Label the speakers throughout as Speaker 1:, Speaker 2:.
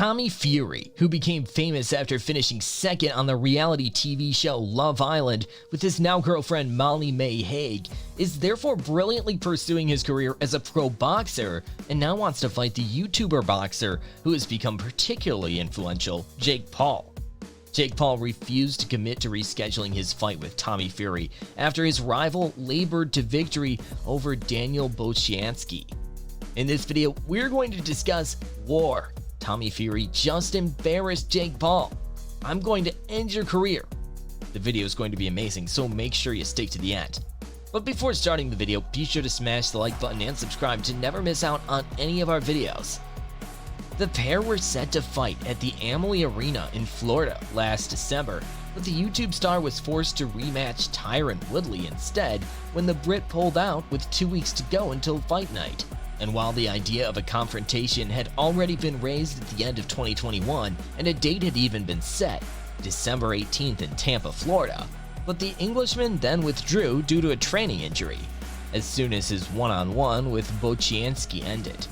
Speaker 1: Tommy Fury, who became famous after finishing second on the reality TV show Love Island with his now girlfriend Molly May Hague, is therefore brilliantly pursuing his career as a pro boxer and now wants to fight the YouTuber boxer who has become particularly influential, Jake Paul. Jake Paul refused to commit to rescheduling his fight with Tommy Fury after his rival labored to victory over Daniel Bocianski. In this video, we're going to discuss war. Tommy Fury just embarrassed Jake Paul. I'm going to end your career. The video is going to be amazing, so make sure you stick to the end. But before starting the video, be sure to smash the like button and subscribe to never miss out on any of our videos. The pair were set to fight at the Wembley Arena in Florida last December, but the YouTube star was forced to rematch Tyron Woodley instead when the Brit pulled out with 2 weeks to go until fight night. And while the idea of a confrontation had already been raised at the end of 2021 and a date had even been set, December 18th in Tampa, Florida, but the Englishman then withdrew due to a training injury, as soon as his one-on-one with Bocianski ended.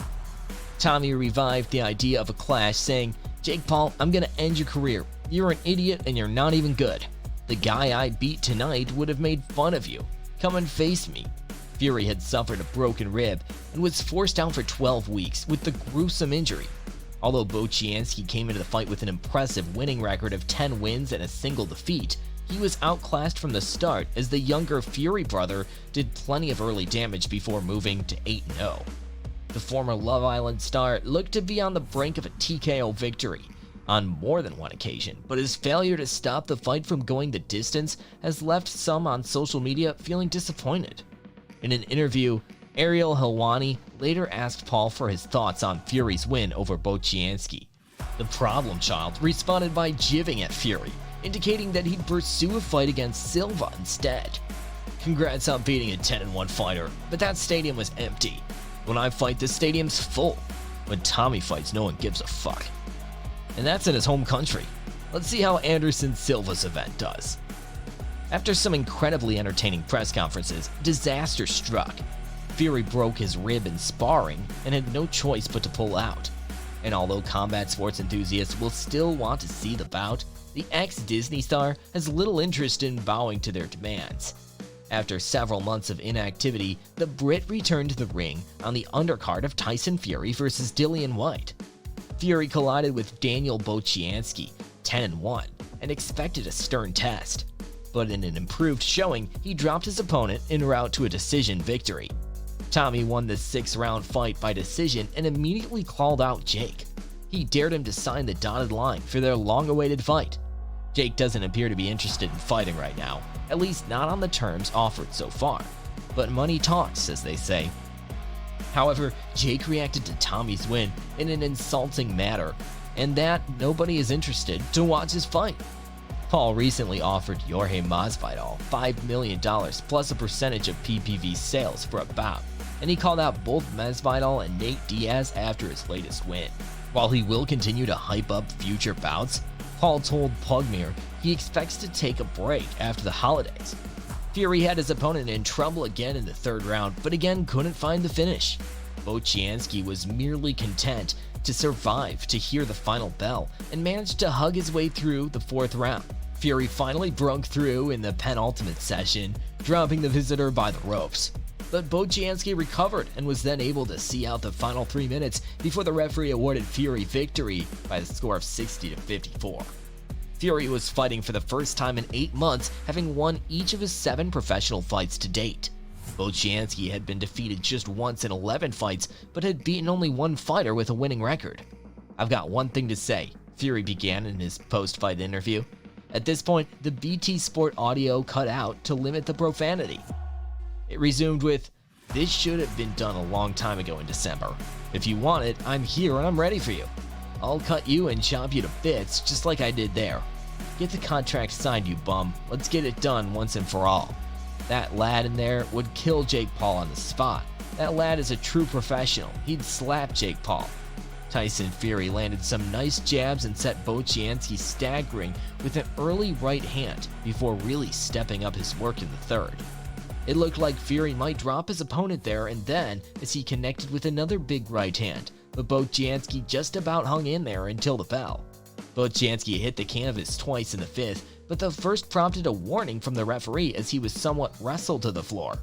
Speaker 1: Tommy revived the idea of a clash, saying, "Jake Paul, I'm gonna end your career. You're an idiot and you're not even good. The guy I beat tonight would have made fun of you. Come and face me." Fury had suffered a broken rib and was forced out for 12 weeks with the gruesome injury. Although Bocianski came into the fight with an impressive winning record of 10 wins and a single defeat, he was outclassed from the start as the younger Fury brother did plenty of early damage before moving to 8-0. The former Love Island star looked to be on the brink of a TKO victory on more than one occasion, but his failure to stop the fight from going the distance has left some on social media feeling disappointed. In an interview, Ariel Helwani later asked Paul for his thoughts on Fury's win over Bocianski. The problem child responded by jibbing at Fury, indicating that he'd pursue a fight against Silva instead. "Congrats on beating a 10-1 fighter, but that stadium was empty. When I fight, the stadium's full. When Tommy fights, no one gives a fuck." And that's in his home country. Let's see how Anderson Silva's event does. After some incredibly entertaining press conferences, disaster struck. Fury broke his rib in sparring and had no choice but to pull out. And although combat sports enthusiasts will still want to see the bout, the ex-Disney star has little interest in bowing to their demands. After several months of inactivity, the Brit returned to the ring on the undercard of Tyson Fury vs. Dillian Whyte. Fury collided with Daniel Bocianski, 10-1, and expected a stern test. But in an improved showing, he dropped his opponent en route to a decision victory. Tommy won the 6-round fight by decision and immediately called out Jake. He dared him to sign the dotted line for their long-awaited fight. Jake doesn't appear to be interested in fighting right now, at least not on the terms offered so far. But money talks, as they say. However, Jake reacted to Tommy's win in an insulting manner, and that nobody is interested to watch his fight. Paul recently offered Jorge Masvidal $5 million plus a percentage of PPV sales for a bout, and he called out both Masvidal and Nate Diaz after his latest win. While he will continue to hype up future bouts, Paul told Pugmere he expects to take a break after the holidays. Fury had his opponent in trouble again in the 3rd round, but again couldn't find the finish. Bocianski was merely content to survive to hear the final bell and managed to hug his way through the 4th round. Fury finally broke through in the penultimate session, dropping the visitor by the ropes. But Bocianski recovered and was then able to see out the final 3 minutes before the referee awarded Fury victory by the score of 60-54. Fury was fighting for the first time in 8 months, having won each of his 7 professional fights to date. Bocianski had been defeated just once in 11 fights, but had beaten only one fighter with a winning record. "I've got one thing to say," Fury began in his post-fight interview. At this point, the BT Sport audio cut out to limit the profanity. It resumed with, "This should have been done a long time ago in December. If you want it, I'm here and I'm ready for you. I'll cut you and chop you to bits just like I did there. Get the contract signed, you bum. Let's get it done once and for all." That lad in there would kill Jake Paul on the spot. That lad is a true professional. He'd slap Jake Paul. Tyson Fury landed some nice jabs and set Bocianski staggering with an early right hand before really stepping up his work in the 3rd. It looked like Fury might drop his opponent there, and then, as he connected with another big right hand, but Bocianski just about hung in there until the bell. Bocianski hit the canvas twice in the fifth, but the first prompted a warning from the referee as he was somewhat wrestled to the floor.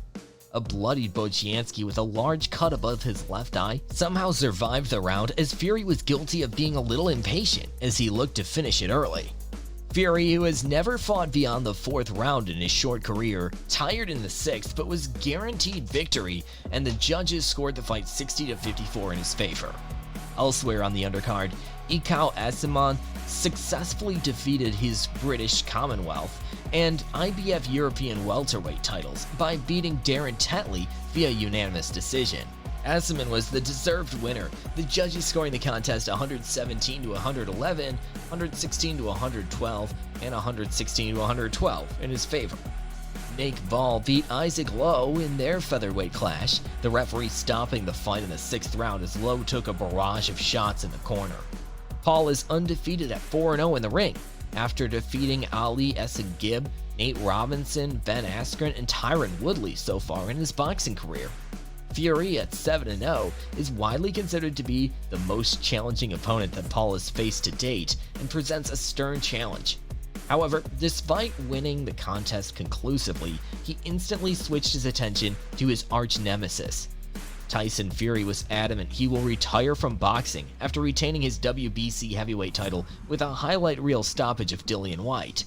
Speaker 1: A bloodied Bocianski with a large cut above his left eye somehow survived the round, as Fury was guilty of being a little impatient as he looked to finish it early. Fury, who has never fought beyond the fourth round in his short career, tired in the sixth but was guaranteed victory, and the judges scored the fight 60-54 in his favor. Elsewhere on the undercard, Ikao Asimon successfully defeated his British Commonwealth and IBF European welterweight titles by beating Darren Tetley via unanimous decision. Asimon was the deserved winner, the judges scoring the contest 117-111, 116-112, and 116-112 in his favor. Nate Ball beat Isaac Lowe in their featherweight clash, the referee stopping the fight in the sixth round as Lowe took a barrage of shots in the corner. Paul is undefeated at 4-0 in the ring, after defeating Ali Essengib, Nate Robinson, Ben Askren, and Tyron Woodley so far in his boxing career. Fury at 7-0 is widely considered to be the most challenging opponent that Paul has faced to date and presents a stern challenge. However, despite winning the contest conclusively, he instantly switched his attention to his arch nemesis. Tyson Fury was adamant he will retire from boxing after retaining his WBC heavyweight title with a highlight reel stoppage of Dillian Whyte.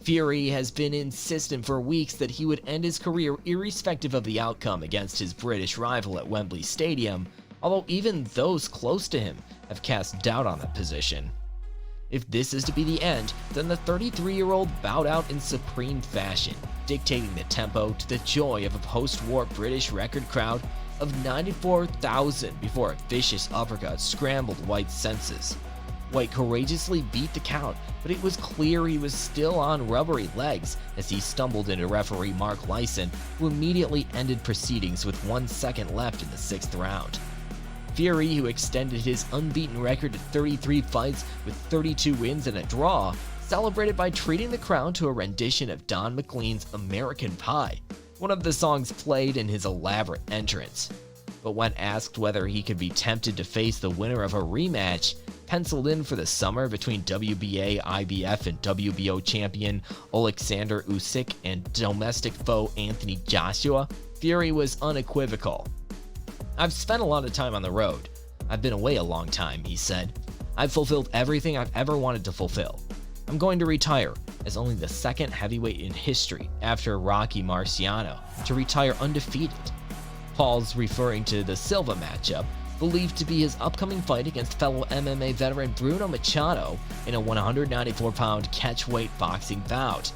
Speaker 1: Fury has been insistent for weeks that he would end his career irrespective of the outcome against his British rival at Wembley Stadium, although even those close to him have cast doubt on that position. If this is to be the end, then the 33-year-old bowed out in supreme fashion, dictating the tempo to the joy of a post-war British record crowd of 94,000 before a vicious uppercut scrambled Whyte's senses. Whyte courageously beat the count, but it was clear he was still on rubbery legs as he stumbled into referee Mark Lyson, who immediately ended proceedings with 1 second left in the sixth round. Fury, who extended his unbeaten record to 33 fights with 32 wins and a draw, celebrated by treating the crowd to a rendition of Don McLean's American Pie, one of the songs played in his elaborate entrance. But when asked whether he could be tempted to face the winner of a rematch, penciled in for the summer between WBA, IBF, and WBO champion Alexander Usyk and domestic foe Anthony Joshua, Fury was unequivocal. "I've spent a lot of time on the road. I've been away a long time," he said. "I've fulfilled everything I've ever wanted to fulfill. I'm going to retire as only the second heavyweight in history after Rocky Marciano to retire undefeated." Paul's referring to the Silva matchup, believed to be his upcoming fight against fellow MMA veteran Bruno Machado in a 194-pound catchweight boxing bout.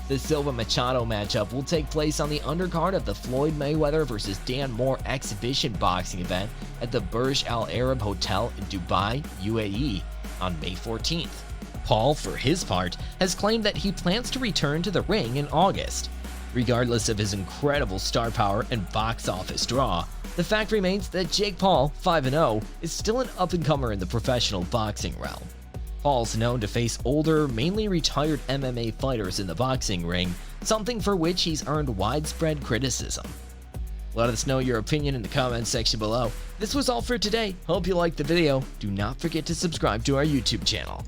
Speaker 1: The Silva-Machado matchup will take place on the undercard of the Floyd Mayweather vs. Dan Moore exhibition boxing event at the Burj Al Arab Hotel in Dubai, UAE, on May 14th. Paul, for his part, has claimed that he plans to return to the ring in August. Regardless of his incredible star power and box office draw, the fact remains that Jake Paul, 5-0, is still an up-and-comer in the professional boxing realm. Paul's known to face older, mainly retired MMA fighters in the boxing ring, something for which he's earned widespread criticism. Let us know your opinion in the comments section below. This was all for today. Hope you liked the video. Do not forget to subscribe to our YouTube channel.